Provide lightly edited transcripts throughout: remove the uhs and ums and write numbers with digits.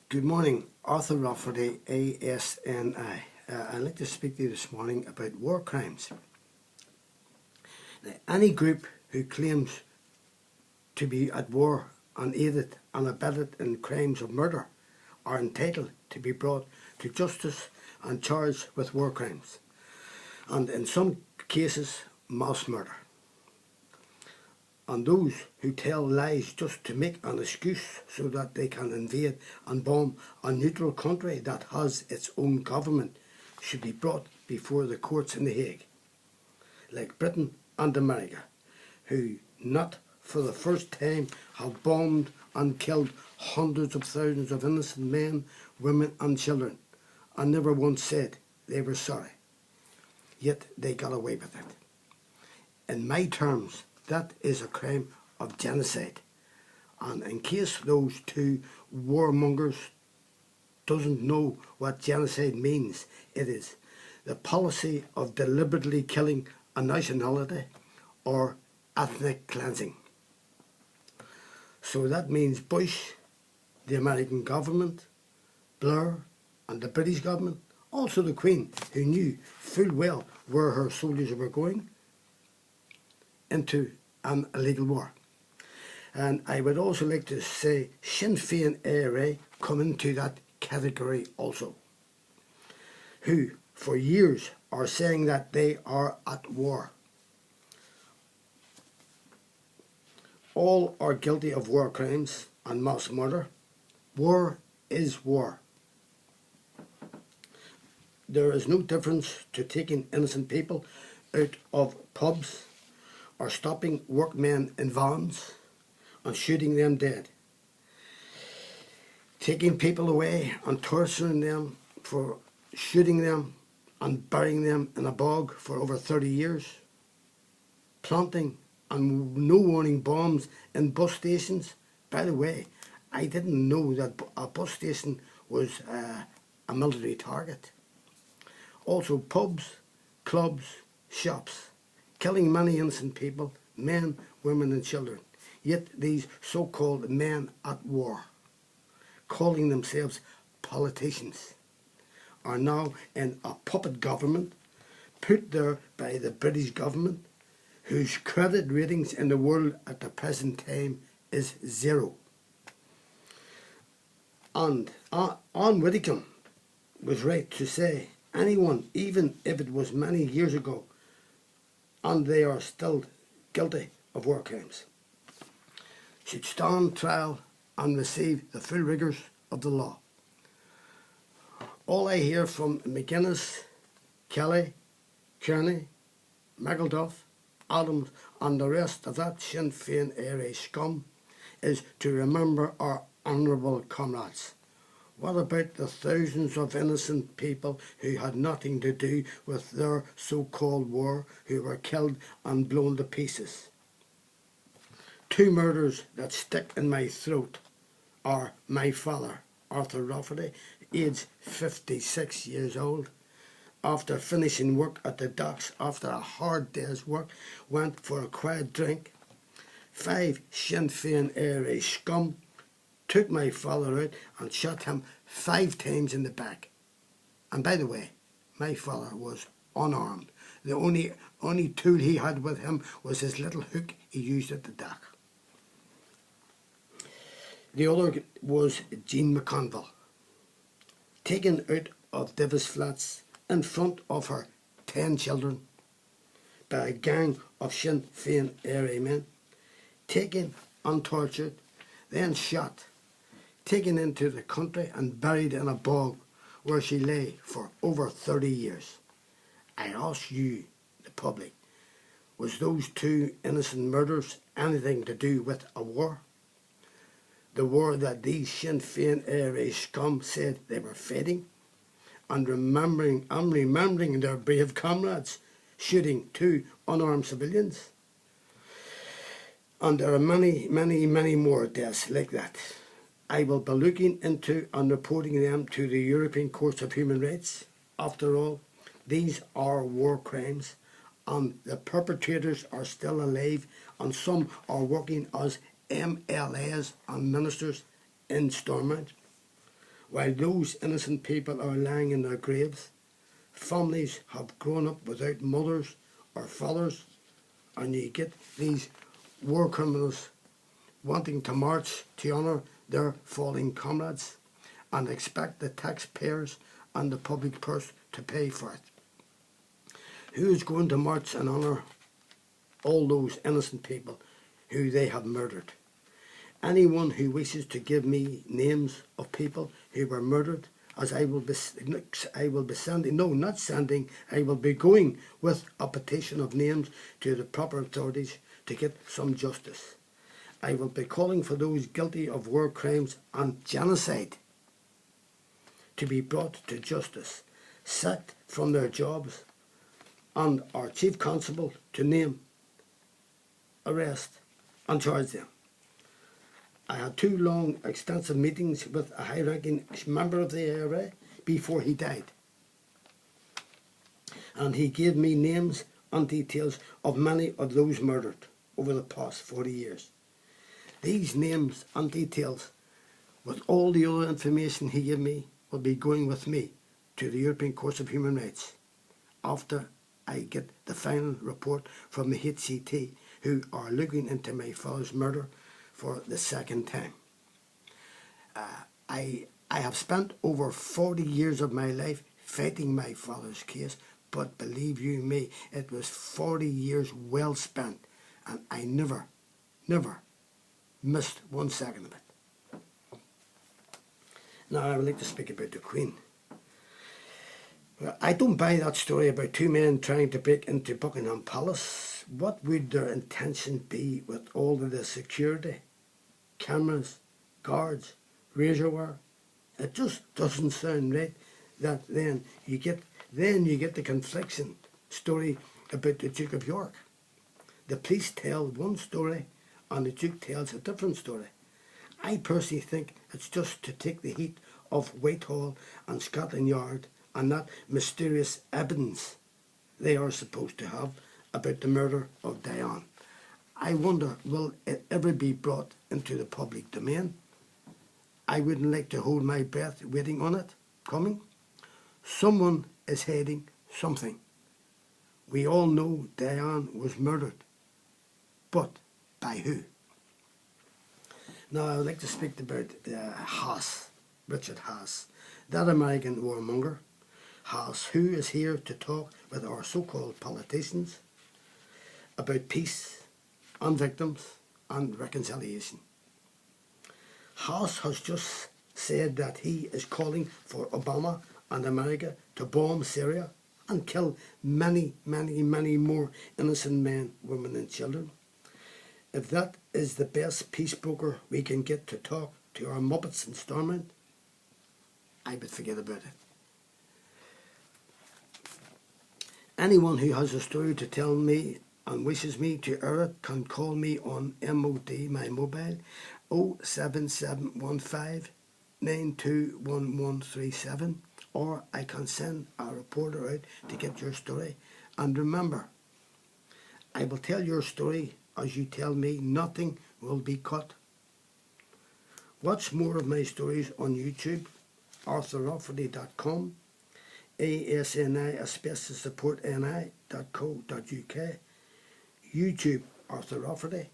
Good morning, Arthur Rafferty, ASNI. I'd like to speak to you this morning about war crimes. Now, any group who claims to be at war and aided and abetted in crimes of murder are entitled to be brought to justice and charged with war crimes, and in some cases, mass murder. And those who tell lies just to make an excuse so that they can invade and bomb a neutral country that has its own government should be brought before the courts in The Hague, like Britain and America, who not for the first time have bombed and killed hundreds of thousands of innocent men, women and children, and never once said they were sorry. Yet they got away with it. In my terms, that is a crime of genocide. And in case those two warmongers doesn't know what genocide means, it is the policy of deliberately killing a nationality or ethnic cleansing. So that means Bush, the American government, Blair and the British government, also the Queen, who knew full well where her soldiers were going, into an illegal war. And I would also like to say Sinn Féin ARA come into that category also, who for years are saying that they are at war. All are guilty of war crimes and mass murder. War is war. There is no difference to taking innocent people out of pubs or stopping workmen in vans and shooting them dead. Taking people away and torturing them for shooting them and burying them in a bog for over 30 years. Planting and no warning bombs in bus stations. By the way, I didn't know that a bus station was a military target. Also pubs, clubs, shops, killing many innocent people, men, women and children. Yet these so-called men at war, calling themselves politicians, are now in a puppet government put there by the British government, whose credit ratings in the world at the present time is zero. And Anne Whittingham was right to say anyone, even if it was many years ago, and they are still guilty of war crimes, should stand trial and receive the full rigours of the law. All I hear from McGuinness, Kelly, Kearney, McElduff, Adams and the rest of that Sinn Féin ARA scum is to remember our honourable comrades. What about the thousands of innocent people who had nothing to do with their so-called war, who were killed and blown to pieces? Two murders that stick in my throat are my father, Arthur Rafferty, aged 56 years old, after finishing work at the docks after a hard day's work, went for a quiet drink. 5 Sinn Féin ARA scum took my father out and shot him 5 times in the back. And by the way, my father was unarmed. The only tool he had with him was his little hook he used at the dock. The other was Jean McConville, taken out of Divis Flats in front of her 10 children by a gang of Sinn Féin ARA men, taken and tortured, then shot, taken into the country and buried in a bog where she lay for over 30 years. I ask you, the public, was those 2 innocent murders anything to do with a war? The war that these Sinn Féin ARA scum said they were fighting, and remembering their brave comrades shooting 2 unarmed civilians. And there are many, many, many more deaths like that. I will be looking into and reporting them to the European Courts of Human Rights. After all, these are war crimes, and the perpetrators are still alive, and some are working as MLAs and ministers in Stormont. While those innocent people are lying in their graves, families have grown up without mothers or fathers, and you get these war criminals wanting to march to honour their fallen comrades and expect the taxpayers and the public purse to pay for it. Who is going to march and honour all those innocent people who they have murdered? Anyone who wishes to give me names of people who were murdered, as I will be sending, no, not sending, I will be going with a petition of names to the proper authorities to get some justice. I will be calling for those guilty of war crimes and genocide to be brought to justice, sacked from their jobs, and our chief constable to name, arrest and charge them. I had 2 long, extensive meetings with a high-ranking member of the IRA before he died. And he gave me names and details of many of those murdered over the past 40 years. These names and details, with all the other information he gave me, will be going with me to the European Court of Human Rights after I get the final report from the HCT, who are looking into my father's murder for the second time. I have spent over 40 years of my life fighting my father's case, but believe you me, it was 40 years well spent, and I never missed 1 second of it. Now I would like to speak about the Queen. Well, I don't buy that story about 2 men trying to break into Buckingham Palace. What would their intention be with all of the security, cameras, guards, razor wire? It just doesn't sound right. That then you get the confliction story about the Duke of York. The police tell one story and the Duke tells a different story. I personally think it's just to take the heat off Whitehall and Scotland Yard and that mysterious evidence they are supposed to have about the murder of Diane. I wonder, will it ever be brought into the public domain? I wouldn't like to hold my breath waiting on it coming. Someone is hiding something. We all know Diane was murdered, but by who? Now I would like to speak about Haas, Richard Haas, that American warmonger. Haas, who is here to talk with our so-called politicians about peace and victims and reconciliation. Haas has just said that he is calling for Obama and America to bomb Syria and kill many more innocent men, women and children. If that is the best peace broker we can get to talk to our muppets in Stormont, I would forget about it. Anyone who has a story to tell me and wishes me to air it can call me on MOD, my mobile, 07715 921137, or I can send a reporter out to get your story. And remember, I will tell your story as you tell me. Nothing will be cut. Watch more of my stories on YouTube, arthurrafferty.com, ASNI Asbestos Support NI.co.uk, YouTube Arthur Rafferty,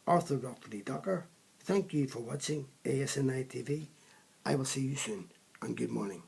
Arthur Rafferty Docker. Thank you for watching ASNI TV. I will see you soon, and good morning.